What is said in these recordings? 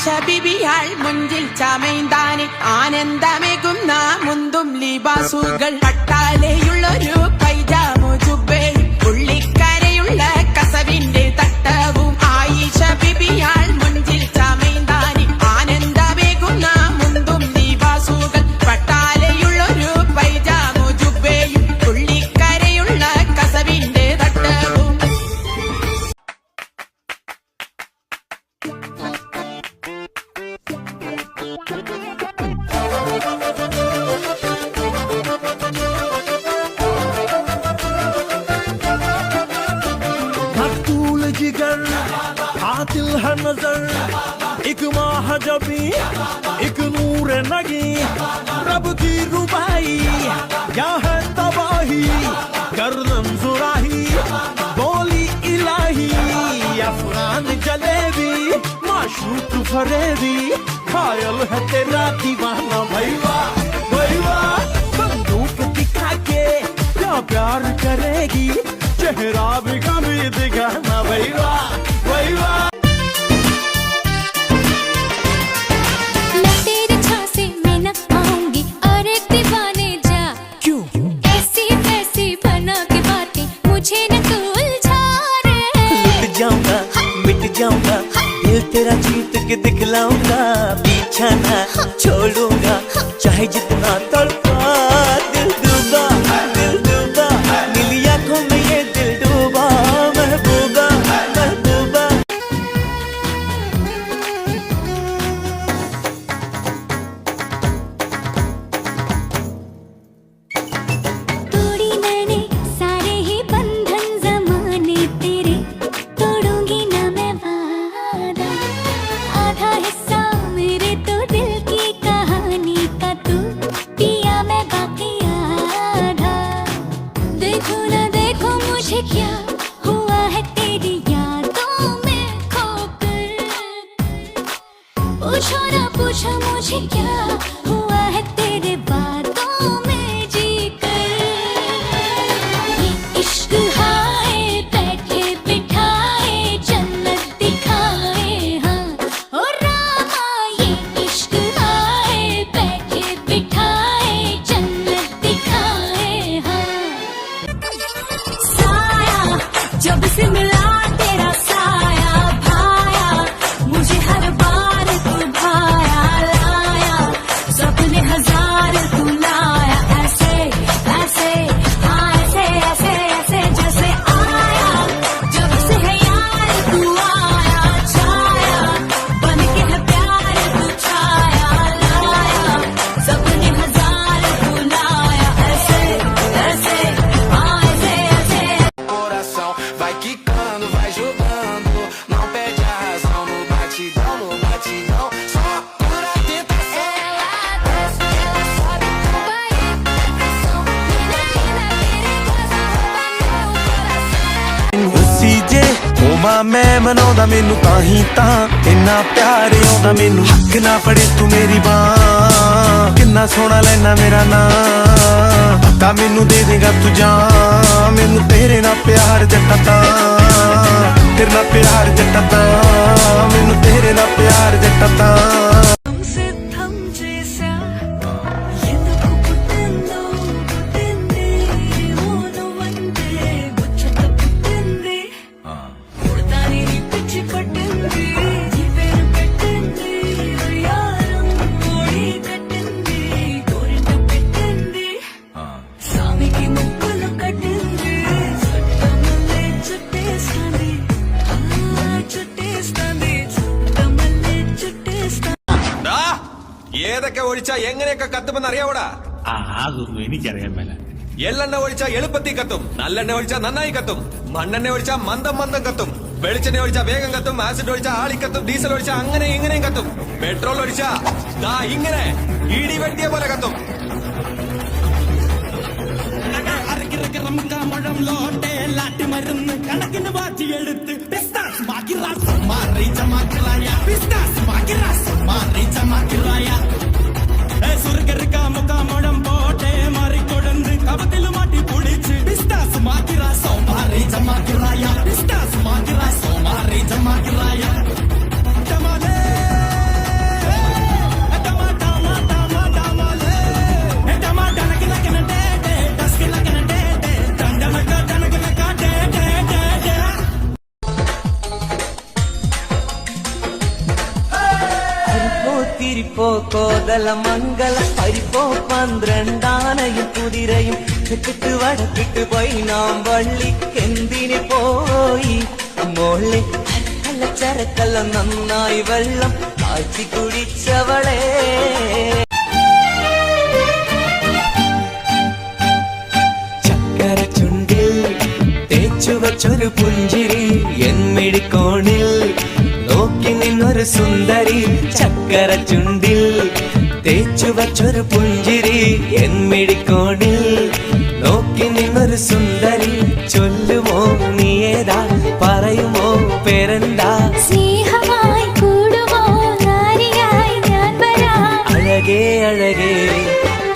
ആയിഷ ബിബിയാൾ മുഞ്ചിൽ ചമൈന്താനെ ആനന്ദമേകുന്ന മുന്തും ലിബാസുകൾ പട്ടാലയുള്ളൊരു പൈജാമു ജുബയും പുള്ളിക്കരയുള്ള കസവിന്റെ തട്ടവും ആയിഷ ബിബിയാൾ മുഞ്ചിൽ ചമൈന്താനെ ആനന്ദമേകുന്ന മുന്തും ലിബാസുകൾ പട്ടാലയുള്ളൊരു പൈജാമു ജുബയും പുള്ളിക്കരയുള്ള കസവിന്റെ തട്ടവും जिगर आतिल है नजर एक महाजबी एक नूर नगी रब की रुबाई क्या है तबाही गर्दन जुराही बोली इलाही अफगान जलेबी माशूक फरेबी खायल है तेरा दीवाना भैया भैया बंदूक दिखा के क्या प्यार करेगी चेहरा भी कभी दिखाना भैया भैया मैं तेरे झांसे में न आऊंगी अरे दीवाने जा क्यों ऐसी वैसी बना के बातें मुझे न तू उलझा रे लुट जाऊंगा मिट जाऊंगा दिल तेरा जीत के दिखलाऊंगा पीछा ना छोड़ूंगा चाहे जितना तड़पा दिल डूबा नीली आंखों में ये दिल डूबा महबूबा महबूबा तोड़ी मैंने सारे ही बंधन जमाने तेरे तोड़ूंगी ना मैं वादा आधा हिस्सा मेरे तो दिल की कहानी का तू पिया मैं बाकी आधा देखो ना देखो मुझे क्या हुआ है तेरी यादों में खोकर पूछो ना पूछो मुझे क्या हुआ है तेरे बातों में जीकर ये इश्क हाय बैठे बिठाए जन्नत दिखाए हाँ ओ रामा ये इश्क हाय बैठे बिठाए जन्नत दिखाए हाँ साया जब से मिला तेरा साया भाया मुझे हर बार तू भाया लाया सपने हजार तू लाया ऐसे ऐसे हाँ ऐसे ऐसे ऐसे जैसे आया जब से है यार तू आया छाया बन के है प्यार तू छाया लाया सपने हजार तू लाया ऐसे ऐसे हाँ ऐसे ऐसे Coração vai quicando, vai jogando, não perde a razão no batidão, só por a tentação. ela desce, ela sobe, vai pressão, menina perigosa, rouba meu coração. उसी जे होमा मैं मनाउंदा मैनू ताही तां इन्ना प्यार आउंदा मैनू हक ना फड़े तू मेरी बां किन्ना सोहना लैना मेरा नां पता मैनू दे देगा तू जान मैनू तेरे नाल प्यार जट्टा तां तेरे नाल प्यार जट्टा तां मैनू तेरे नाल प्यार जट्टा तां सिद्धम जैसा ఎందుకు పుట్టిందో పుట్టింది ఓను వందే ముచ్చట పుట్టింది పుడతాని పిచ్చి పట్టింది ఈ పేరు పెట్టింది యారం ఓడి కట్టింది కోరింట పెట్టింది స్వామికి ముక్కులు కట్టింది చుట్టమల్లే చుట్టేస్తాంది చుట్టేస్తాంది చుట్టమల్లే చుట్టేస్తాంది ഏതൊക്കെ ഒഴിച്ചാ എങ്ങനെയൊക്കെ കത്തുമെന്ന് അറിയാവൂടാ അതൊന്നും എനിക്കറിയാൻ മേല എള്ളെണ്ണ ഒഴിച്ചാ എളുപ്പത്തിൽ കത്തും നല്ലെണ്ണ ഒഴിച്ചാ നന്നായി കത്തും മണ്ണെണ്ണ ഒഴിച്ചാ മന്ദം മന്ദം കത്തും വെളിച്ചെണ്ണ ഒഴിച്ചാ വേഗം കത്തും ആസിഡ് ഒഴിച്ചാ ആളിക്കത്തും ഡീസൽ ഒഴിച്ചാ അങ്ങനെ ഇങ്ങനെയും കത്തും പെട്രോൾ ഒഴിച്ചാ ദാ ഇങ്ങനെ ഇടി വെട്ടിയ പോലെ കത്തും മുഴംലോട്ടെ ലാട്ടി മരുന്ന് കണക്കിന് വാറ്റിയെടുത്ത് പിസ്താസ് മാക്കി റാസ് മാറി ചമാക്കിറായ പിസ്താസ് മാക്കി റാസ് മാറി ചമാക്കിറായ സുർഗർക്ക മുക്ക മുഴം പോട്ടെ മാറി കൊടന്ന് കവത്തിൽ മാട്ടി പൊടിച്ച് പിസ്താസ് മാക്കി റാസോ മാറി ചമാക്കിറായ പിസ്താസ് മാക്കി റാസോ മാറി ചമാക്കിറായ കുതിപ്പോ കോതലമംഗല പരിപ്പോ 12 കുതിരയും തെക്കിട്ട് വടക്കിട്ട് പോയി നാം വള്ളിക്കെന്തിന് പോയി മോളെ അല്ല ചരക്കല്ല നന്നായി വെള്ളം കാച്ചി കുടിച്ചവളെ ചക്കര ചുണ്ടിൽ തേച്ചു വച്ചൊരു പുഞ്ചിരി എന്മിഴിക്കോണിൽ നോക്കി നിന്നൊരു സുന്ദരി ചക്കര ചുണ്ടിൽ തേച്ചു വച്ചൊരു പുഞ്ചിരി എന്മിഴിക്കോണിൽ നോക്കി നിന്നൊരു സുന്ദരി ചൊല്ലുമോ നീ ഏതാ പറയുമോ പേരെന്താ സ്നേഹമായി കൂടുമോ നാരിയായി ഞാൻ വരാം അഴകേ അഴകേ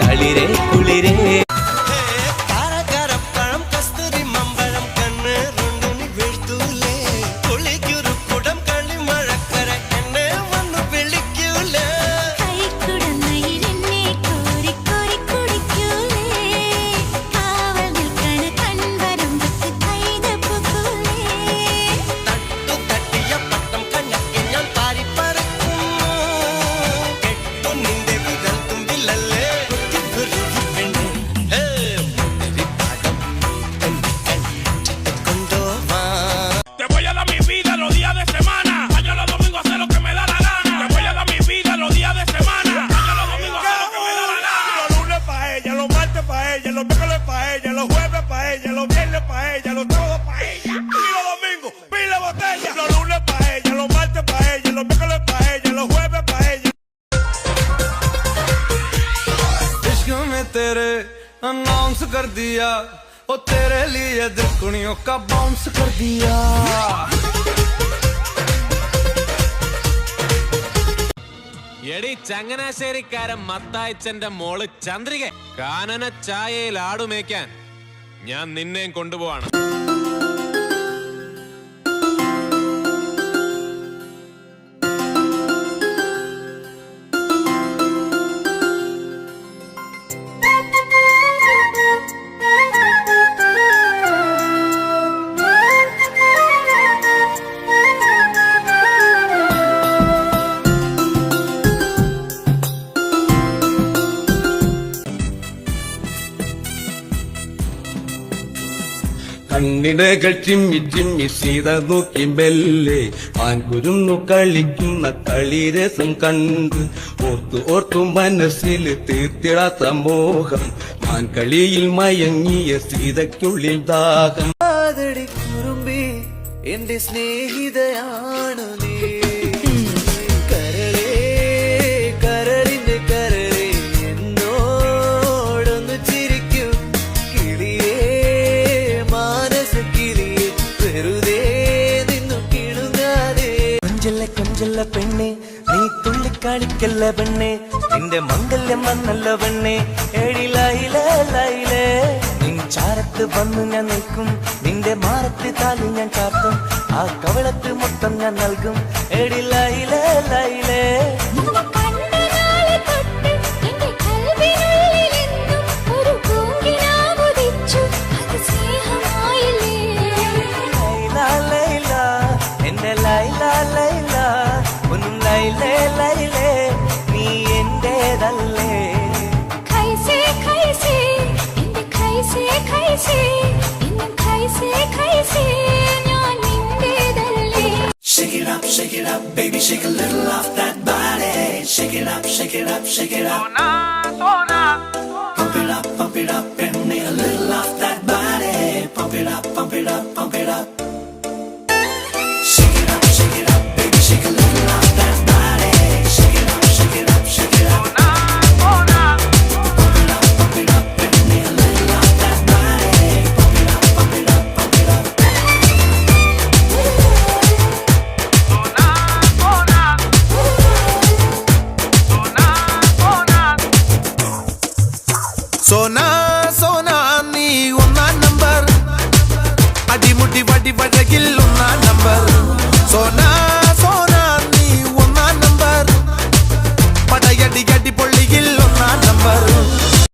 തളിരേ കുളിരേ കൈക്കുടന്നയിൽ എന്നെ കോരി കോരി കുടിക്കൂലേ കാവൽ നിൽക്കണ കൺവരമ്പത്ത് കൈതപ്പുകൂലേ Te voy a dar mi vida los días de semana. Mañana los domingos hacer lo que me da la gana. Te voy a dar mi vida los días de semana. Mañana los domingos hacer lo que me da la gana. Los lunes pa' ella, los martes pa' ella, los miércoles pa' ella, los jueves pa' ella, los viernes pa' ella, los sábados pa' ella. Y los domingos, pila botella. Los lunes pa' ella, los martes pa' ella, los miércoles pa' ella, los jueves pa' ella. इश्क में तेरे announce कर दिया ओ तेरे लिए दिलकुनियों का bounce कर दिया എടി ചങ്ങനാശ്ശേരിക്കാരൻ മത്തായിച്ചന്റെ മോള് ചന്ദ്രിക കാനന ചായയിൽ ആടുമേക്കാൻ ഞാൻ നിന്നെയും കൊണ്ടുപോവാണ്. കണ്ണിടകൾ ചിമ്മി ചിമ്മി സീത നോക്കി മെല്ലെ ആൻകുരുന്നു കളിക്കുന്ന കളിരസം കണ്ട് ഓർത്തു ഓർത്തു മനസ്സിൽ തീർത്തിടാത്ത മോഹം മാൻകളിയിൽ മയങ്ങിയ സീതയ്ക്കുള്ളിൽ ദാഹം ആദടി കുറുമ്പി എന്റെ സ്നേഹിതയാണു നീ കരളേ കരളിന്റെ കരളേ എന്നോടൊന്നു ചിരിക്കൂ കിളിയേ മാനസ കിളിയേ വെറുതെ നിന്നു കിടുങ്ങാതെ കൊഞ്ചല്ല കൊഞ്ചല്ല പെണ്ണെ നീ തുള്ളിക്കാണിക്കല്ല പെണ്ണെ നിന്റെ മംഗല്യം വന്നല്ല പെണ്ണെ എഴിലയിലേ ലൈലേ നിൻ ചാരത്ത് വന്നു ഞാൻ നിൽക്കും നിന്റെ മാറത്ത് താലി ഞാൻ ചാർത്തും ആ കവളത്ത് മൊത്തം ഞാൻ നൽകും എഴിലയിലേ ലൈലേ കണ്ണനാലെ തൊട്ട് എന്റെ കൽവിനുള്ളിലെന്നും ഒരു പൂങ്കിനാവുദിച്ചു അത് സ്നേഹമായില്ലേ ലൈല ലൈല എന്റെ ലൈല ലൈല ഒന്നും ലൈലേ ലൈലേ നീ എന്റേതല്ലേ കൈസേ കൈസേ എന്റെ കൈസേ കൈസേ എന്നും കൈസേ കൈസേ ഞാൻ നിന്റേതല്ലേ Shake it up, baby, shake a little off that body. Shake it up, shake it up, shake it up. Pump it up and